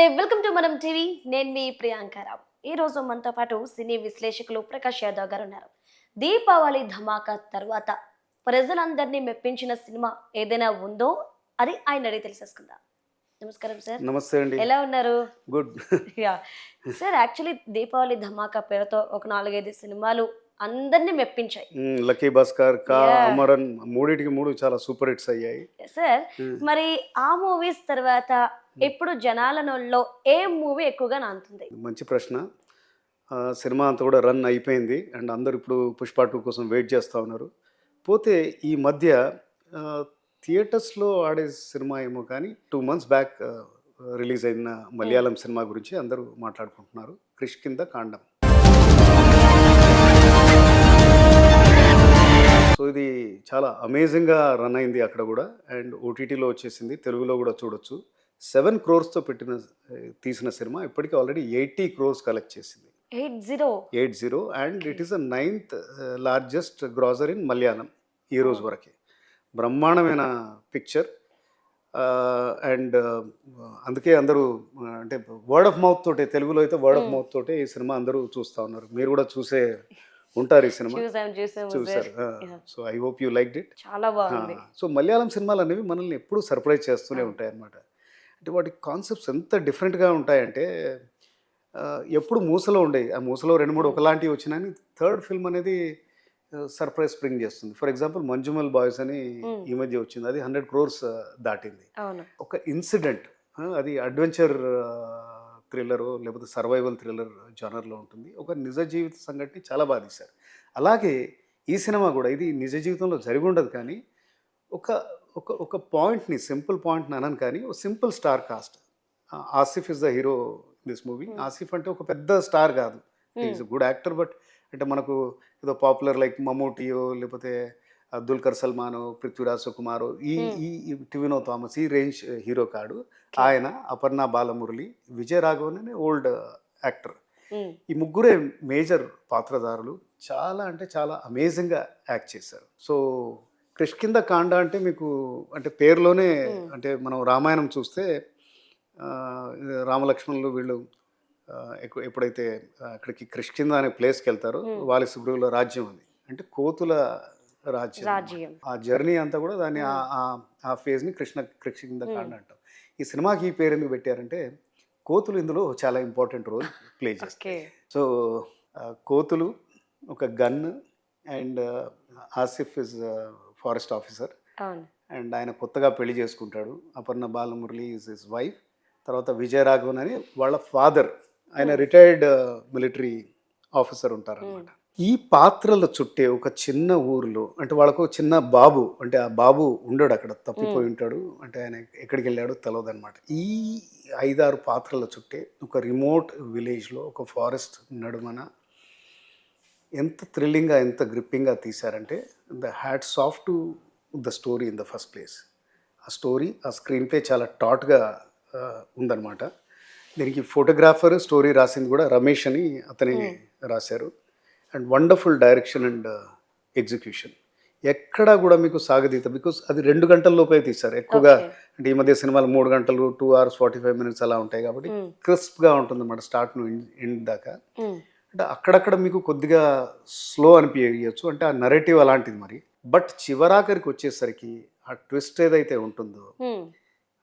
నమస్తే, welcome to మనం TV. నేను మీ ప్రియాంకారావు. ఈ రోజు మనతో పాటు సినీ విశ్లేషకులు ప్రకాష్ యాదవ్ గారు ఉన్నారు. దీపావళి ధమాకా తర్వాత ప్రజలందరినీ మెప్పించిన సినిమా ఏదైనా ఉందో అది ఆయన అడిగి తెలిసేసుకుందాం. నమస్కారం సార్. నమస్తే అండి. ఎలా ఉన్నారు? Good. Ya sir, actually Deepavali ధమాకా పేరుతో ఒక 4-5 సినిమాలు అందరినీ మెప్పించాయి. లక్కీ భాస్కర్, కా, Yeah. అమరన్ మూడిటికి మూడు చాలా సూపర్ హిట్స్ అయ్యాయి. సార్, మరి ఆ మూవీస్ తర్వాత ఇప్పుడు జనాలలో ఏ మూవీ ఎక్కువగా నానుతుంది? మంచి ప్రశ్న. సినిమా అంతా కూడా రన్ అయిపోయింది అండ్ అందరూ ఇప్పుడు పుష్ప 2 కోసం వెయిట్ చేస్తూ ఉన్నారు. పోతే ఈ మధ్య థియేటర్స్లో ఆడే సినిమా ఏమో కానీ 2 months బ్యాక్ రిలీజ్ అయిన మలయాళం సినిమా గురించి అందరూ మాట్లాడుకుంటున్నారు. కిష్కింధ కాండం. సో ఇది చాలా అమేజింగ్గా రన్ అయింది అక్కడ కూడా అండ్ ఓటీటీలో వచ్చేసింది, తెలుగులో కూడా చూడొచ్చు. 7 crores తీసిన సినిమా ఇప్పటికీ ఆల్రెడీ 80 crores కలెక్ట్ చేసింది. 80 and it is the 9th largest grosser in Malayalam ఈ రోజు వరకే. బ్రహ్మాండమైన పిక్చర్ అండ్ అందుకే అందరూ అంటే వర్డ్ ఆఫ్ మౌత్ తోటే, తెలుగులో అయితే వర్డ్ ఆఫ్ మౌత్ తోటే ఈ సినిమా అందరూ చూస్తూ ఉన్నారు. మీరు కూడా చూసే ఉంటారు ఈ సినిమా. చూసారు. So I hope you liked it. చాలా బాగుంది. సో మలయాళం సినిమాలు అనేవి మనల్ని ఎప్పుడూ సర్ప్రైజ్ చేస్తూనే ఉంటాయి అన్నమాట. అంటే వాటి కాన్సెప్ట్స్ ఎంత డిఫరెంట్గా ఉంటాయంటే ఎప్పుడు మూసలో ఉండేవి, ఆ మూసలో 2-3 ఒకలాంటివి వచ్చినాయని థర్డ్ ఫిల్మ్ అనేది సర్ప్రైజ్ స్ప్రింగ్ చేస్తుంది. ఫర్ ఎగ్జాంపుల్ మంజుమల్ బాయ్స్ అని ఈ మధ్య వచ్చింది, అది 100 crores దాటింది. ఒక ఇన్సిడెంట్, అది అడ్వెంచర్ థ్రిల్లర్ లేకపోతే సర్వైవల్ థ్రిల్లర్ జానర్లో ఉంటుంది. ఒక నిజ జీవిత సంఘటన చాలా బాగా తీశారు. అలాగే ఈ సినిమా కూడా ఇది నిజ జీవితంలో జరిగి ఉండదు కానీ ఒక ఒక ఒక పాయింట్ని, సింపుల్ పాయింట్ని అనను కానీ ఒక simple star cast. Asif is the hero this movie. Asif అంటే ఒక పెద్ద స్టార్ కాదు, ఈజ్ గుడ్ యాక్టర్. బట్ అంటే మనకు ఏదో పాపులర్ లైక్ మమ్మూటియో లేకపోతే దుల్కర్ సల్మానో, పృథ్వీరాజ్ సుకుమారో, ఈ టివినో థామస్ ఈ రేంజ్ హీరో కాడు. ఆయన, అపర్ణ బాలమురళి, విజయ్ రాఘవన్ అనే ఓల్డ్ యాక్టర్, ఈ ముగ్గురే మేజర్ పాత్రధారులు. చాలా అంటే చాలా అమేజింగ్గా యాక్ట్ చేశారు. సో కిష్కింధ కాండ అంటే మీకు అంటే పేరులోనే, అంటే మనం రామాయణం చూస్తే రామలక్ష్మణులు వీళ్ళు ఎప్పుడైతే అక్కడికి కిష్కింధ అనే ప్లేస్కి వెళ్తారో, వాలి సుగ్రీవుల రాజ్యం అది, అంటే కోతుల రాజ్యం. ఆ జర్నీ అంతా కూడా దాన్ని ఆ ఫేజ్ని కిష్కింధ కాండ అంటాం. ఈ సినిమాకి ఈ పేరు ఎందుకు పెట్టారంటే కోతులు ఇందులో చాలా ఇంపార్టెంట్ రోల్ ప్లే చేస్తాయి. సో కోతులు, ఒక gun and Asif is forest officer and ఆయన కొత్తగా పెళ్లి చేసుకుంటాడు. Aparna Balamurali is his wife. తర్వాత విజయ్ రాఘవన్ అని వాళ్ళ ఫాదర్, ఆయన రిటైర్డ్ మిలిటరీ ఆఫీసర్ ఉంటారనమాట. ఈ పాత్రల చుట్టే ఒక చిన్న ఊరిలో, అంటే వాళ్ళకు చిన్న బాబు, అంటే ఆ బాబు ఉండడు అక్కడ, తప్పిపోయి ఉంటాడు, అంటే ఆయన ఎక్కడికి వెళ్ళాడో తెలియదు అనమాట. ఈ 5-6 పాత్రల చుట్టే ఒక రిమోట్ విలేజ్లో ఒక ఫారెస్ట్ నడుమన ఎంత థ్రిల్లింగ్గా, ఎంత గ్రిప్పింగ్గా తీశారంటే the hats off to the story in the first place. ఆ స్టోరీ, ఆ స్క్రీన్ ప్లే చాలా టాట్గా ఉందన్నమాట. దీనికి ఫోటోగ్రాఫర్, స్టోరీ రాసింది కూడా రమేష్ అని అతనే రాశారు. And wonderful direction and execution. ఎక్కడా కూడా మీకు సాగదీత, బికాస్ అది 2 గంటల లోపే తీశారు ఎక్కువగా. అంటే ఈ మధ్య సినిమాలు 3 గంటలు, 2 hours 45 minutes అలా ఉంటాయి కాబట్టి క్రిస్ప్గా ఉంటుంది అన్నమాట స్టార్ట్ ను ఎండ్ దాకా. అంటే అక్కడక్కడ మీకు కొద్దిగా స్లో అనిపించవచ్చు, అంటే ఆ నరేటివ్ అలాంటిది మరి. బట్ చివరాఖరికి వచ్చేసరికి ఆ ట్విస్ట్ ఏదైతే ఉంటుందో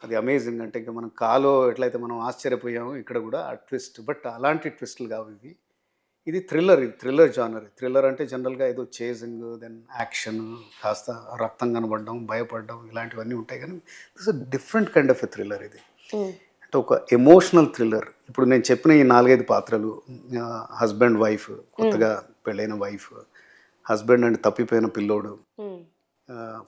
అది అమేజింగ్. అంటే ఇంకా మనం కాలో ఎట్లయితే మనం ఆశ్చర్యపోయాము, ఇక్కడ కూడా ఆ ట్విస్ట్. బట్ అలాంటి ట్విస్టులు కావు ఇవి. ఇది థ్రిల్లర్ జానర్. థ్రిల్లర్ అంటే జనరల్గా ఏదో చేజింగ్, దెన్ యాక్షన్, కాస్త రక్తం కనబడడం, భయపడడం, ఇలాంటివన్నీ ఉంటాయి. కానీ this a different kind of a thriller ఇది. అంటే ఒక ఎమోషనల్ థ్రిల్లర్. ఇప్పుడు నేను చెప్పిన ఈ 4-5 పాత్రలు, హస్బెండ్ వైఫ్, కొత్తగా పెళ్ళైన వైఫ్, హస్బెండ్ అండ్ తప్పిపోయిన పిల్లోడు,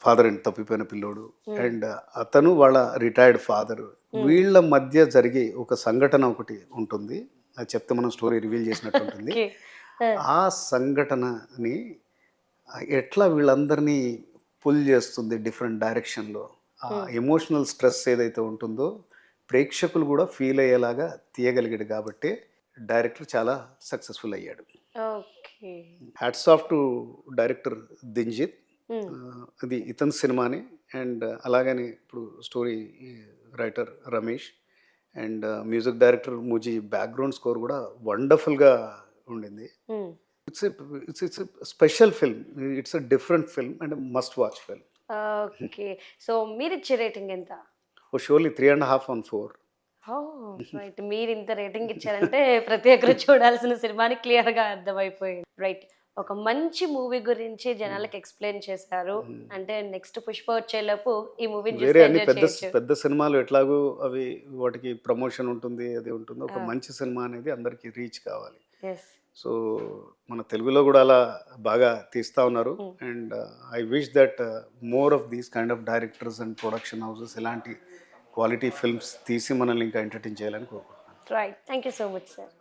ఫాదర్ అండ్ తప్పిపోయిన పిల్లోడు, అండ్ అతను వాళ్ళ రిటైర్డ్ ఫాదర్, వీళ్ళ మధ్య జరిగే ఒక సంఘటన ఒకటి ఉంటుంది. అది చెప్తే మనం స్టోరీ రివీల్ చేసినట్టు ఉంటుంది. ఆ సంఘటనని ఎట్లా వీళ్ళందరినీ పుల్ చేస్తుంది డిఫరెంట్ డైరెక్షన్లో. ఆ ఎమోషనల్ స్ట్రెస్ ఏదైతే ఉంటుందో ప్రేక్షకులు కూడా ఫీల్ అయ్యేలాగా తీయగలిగాడు కాబట్టి డైరెక్టర్ చాలా సక్సెస్ఫుల్ అయ్యాడు. Hats off to director Dinjith. అది ఇతని సినిమానే. అండ్ అలాగని ఇప్పుడు story writer Ramesh and music director మూజీ బ్యాక్గ్రౌండ్ స్కోర్ కూడా వండర్ఫుల్గా ఉండింది. It's special film, it's a different film and must watch film. Okay. So మీరిచ్చే రేటింగ్ ఎంత? Surely 3.5 on 4. రైట్. మీరు ఇంత రేటింగ్ ఇచ్చారంటే ప్రతి ఒక్కరు చూడాల్సిన సినిమాని క్లియర్గా అర్థమైపోయింది. రైట్. ఒక మంచి మూవీ గురించి జనాలకు ఎక్స్ప్లెయిన్ చేశారు. అంటే నెక్స్ట్ పుష్ప వచ్చేలోపు ఈ మూవీని వేరే చూసి అన్ని ఎంజాయ్ చేయొచ్చు. పెద్ద సినిమాలు ఎట్లాగూ అవి వాటికి ప్రమోషన్ ఉంటుంది, అది ఉంటుంది. ఒక మంచి సినిమా అనేది అందరికి రీచ్ కావాలి. ఎస్. సో మన తెలుగులో కూడా అలా బాగా తీస్తూ ఉన్నారు. And I wish that more of these kind of directors and production houses ఇలాంటి క్వాలిటీ ఫిల్మ్స్ తీసి మనల్ని ఇంకా ఎంటర్టైన్ చేయాలని కోరుకుంటున్నాను. Right. Thank you so much sir.